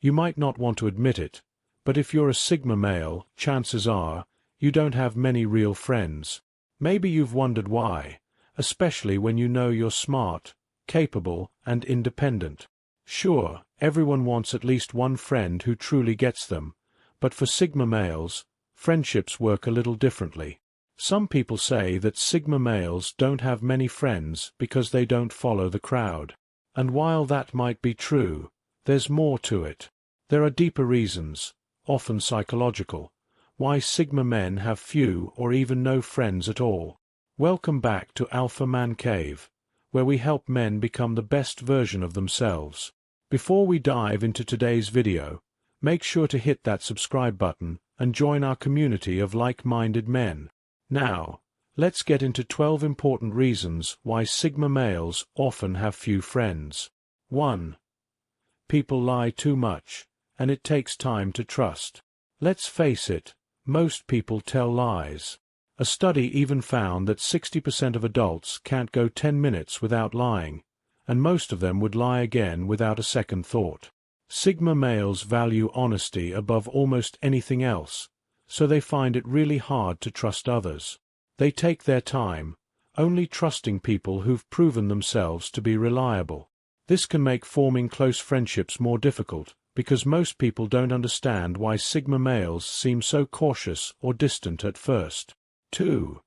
You might not want to admit it, but if you're a Sigma male, chances are, you don't have many real friends. Maybe you've wondered why, especially when you know you're smart, capable, and independent. Sure, everyone wants at least one friend who truly gets them, but for Sigma males, friendships work a little differently. Some people say that Sigma males don't have many friends because they don't follow the crowd. And while that might be true, there's more to it. There are deeper reasons, often psychological, why Sigma men have few or even no friends at all. Welcome back to Alpha Man Cave, where we help men become the best version of themselves. Before we dive into today's video, make sure to hit that subscribe button and join our community of like-minded men. Now, let's get into 12 important reasons why Sigma males often have few friends. 1. People lie too much, and it takes time to trust. Let's face it, most people tell lies. A study even found that 60% of adults can't go 10 minutes without lying, and most of them would lie again without a second thought. Sigma males value honesty above almost anything else, so they find it really hard to trust others. They take their time, only trusting people who've proven themselves to be reliable. This can make forming close friendships more difficult, because most people don't understand why Sigma males seem so cautious or distant at first. 2.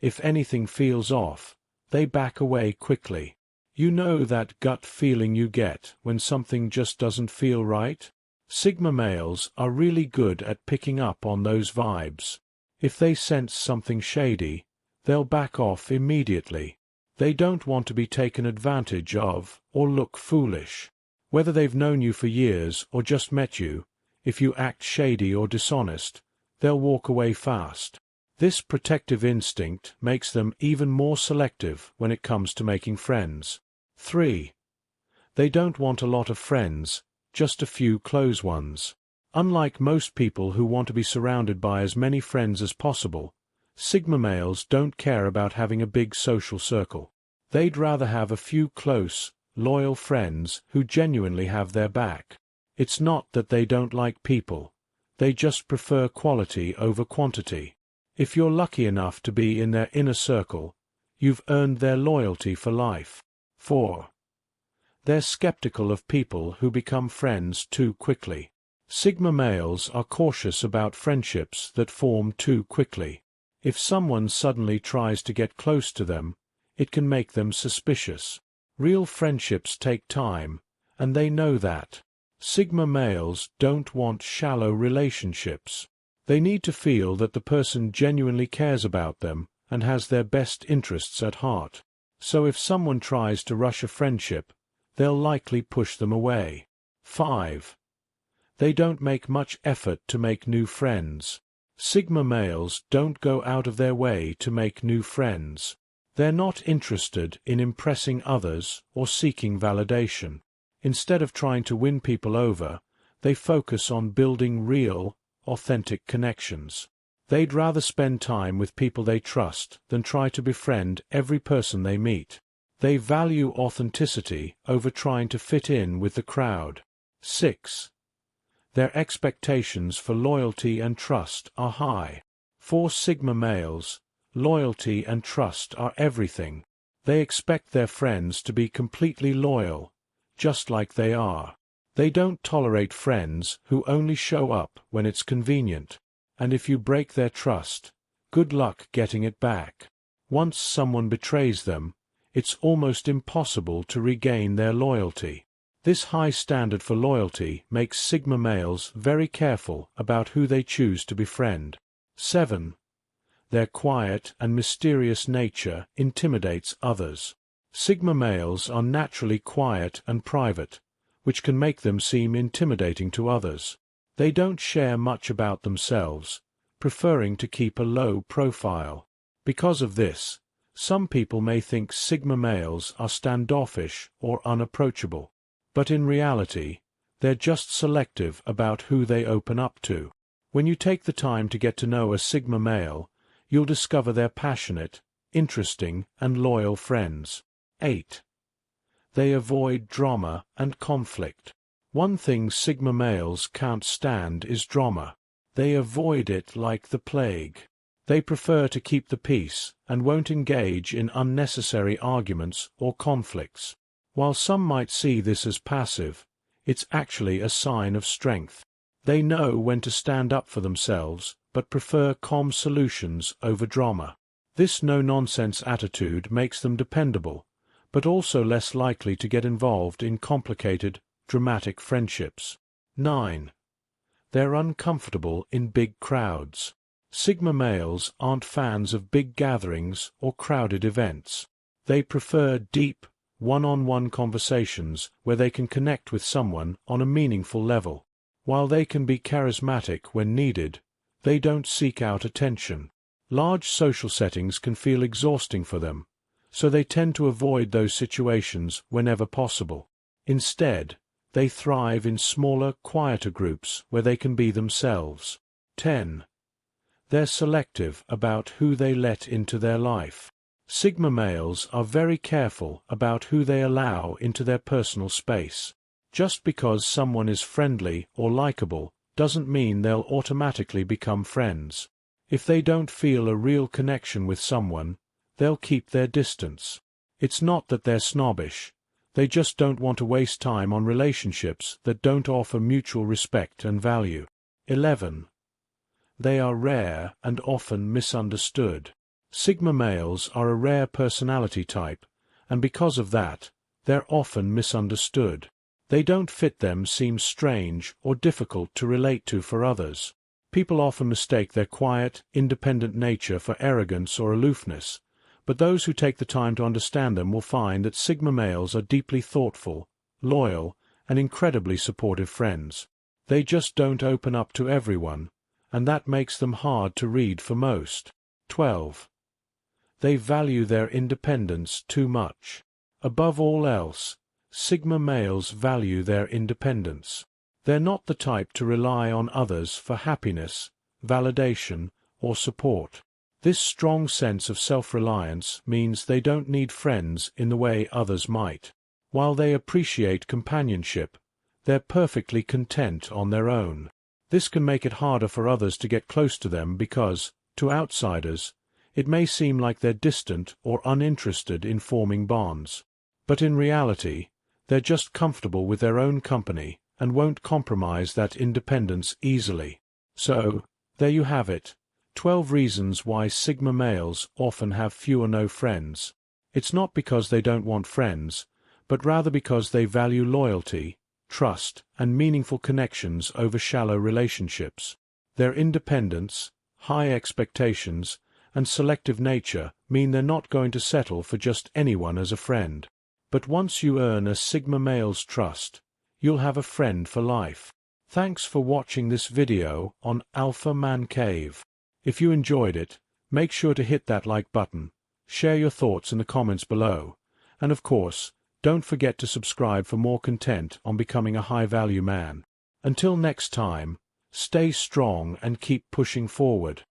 If anything feels off, they back away quickly. You know that gut feeling you get when something just doesn't feel right? Sigma males are really good at picking up on those vibes. If they sense something shady, they'll back off immediately. They don't want to be taken advantage of or look foolish. Whether they've known you for years or just met you, if you act shady or dishonest, they'll walk away fast. This protective instinct makes them even more selective when it comes to making friends. 3. They don't want a lot of friends, just a few close ones. Unlike most people who want to be surrounded by as many friends as possible, Sigma males don't care about having a big social circle. They'd rather have a few close, loyal friends who genuinely have their back. It's not that they don't like people, they just prefer quality over quantity. If you're lucky enough to be in their inner circle, you've earned their loyalty for life. 4. They're skeptical of people who become friends too quickly. Sigma males are cautious about friendships that form too quickly. If someone suddenly tries to get close to them, it can make them suspicious. Real friendships take time, and they know that. Sigma males don't want shallow relationships. They need to feel that the person genuinely cares about them and has their best interests at heart. So if someone tries to rush a friendship, they'll likely push them away. 5. They don't make much effort to make new friends. Sigma males don't go out of their way to make new friends. They're not interested in impressing others or seeking validation. Instead of trying to win people over, they focus on building real, authentic connections. They'd rather spend time with people they trust than try to befriend every person they meet. They value authenticity over trying to fit in with the crowd. 6. Their expectations for loyalty and trust are high. For Sigma males, loyalty and trust are everything. They expect their friends to be completely loyal, just like they are. They don't tolerate friends who only show up when it's convenient. And if you break their trust, good luck getting it back. Once someone betrays them, it's almost impossible to regain their loyalty. This high standard for loyalty makes Sigma males very careful about who they choose to befriend. 7. Their quiet and mysterious nature intimidates others. Sigma males are naturally quiet and private, which can make them seem intimidating to others. They don't share much about themselves, preferring to keep a low profile. Because of this, some people may think Sigma males are standoffish or unapproachable. But in reality, they're just selective about who they open up to. When you take the time to get to know a Sigma male, you'll discover they're passionate, interesting, and loyal friends. 8. They avoid drama and conflict. One thing Sigma males can't stand is drama. They avoid it like the plague. They prefer to keep the peace and won't engage in unnecessary arguments or conflicts. While some might see this as passive, it's actually a sign of strength. They know when to stand up for themselves, but prefer calm solutions over drama. This no-nonsense attitude makes them dependable, but also less likely to get involved in complicated, dramatic friendships. 9. They're uncomfortable in big crowds. Sigma males aren't fans of big gatherings or crowded events. They prefer deep, one-on-one conversations where they can connect with someone on a meaningful level. While they can be charismatic when needed, they don't seek out attention. Large social settings can feel exhausting for them, so they tend to avoid those situations whenever possible. Instead, they thrive in smaller, quieter groups where they can be themselves. 10. They're selective about who they let into their life. Sigma males are very careful about who they allow into their personal space. Just because someone is friendly or likable doesn't mean they'll automatically become friends. If they don't feel a real connection with someone, they'll keep their distance. It's not that they're snobbish. They just don't want to waste time on relationships that don't offer mutual respect and value. 11. They are rare and often misunderstood. Sigma males are a rare personality type, and because of that, they're often misunderstood. They don't fit them seem strange or difficult to relate to for others. People often mistake their quiet, independent nature for arrogance or aloofness, but those who take the time to understand them will find that Sigma males are deeply thoughtful, loyal, and incredibly supportive friends. They just don't open up to everyone, and that makes them hard to read for most. 12. They value their independence too much. Above all else, Sigma males value their independence. They're not the type to rely on others for happiness, validation, or support. This strong sense of self-reliance means they don't need friends in the way others might. While they appreciate companionship, they're perfectly content on their own. This can make it harder for others to get close to them because, to outsiders, it may seem like they're distant or uninterested in forming bonds. But in reality, they're just comfortable with their own company and won't compromise that independence easily. So, there you have it. 12 reasons why Sigma males often have few or no friends. It's not because they don't want friends, but rather because they value loyalty, trust, and meaningful connections over shallow relationships. Their independence, high expectations, and selective nature mean they're not going to settle for just anyone as a friend. But once you earn a Sigma male's trust, you'll have a friend for life. Thanks for watching this video on Alpha Man Cave. If you enjoyed it, make sure to hit that like button, share your thoughts in the comments below, and of course, don't forget to subscribe for more content on becoming a high-value man. Until next time, stay strong and keep pushing forward.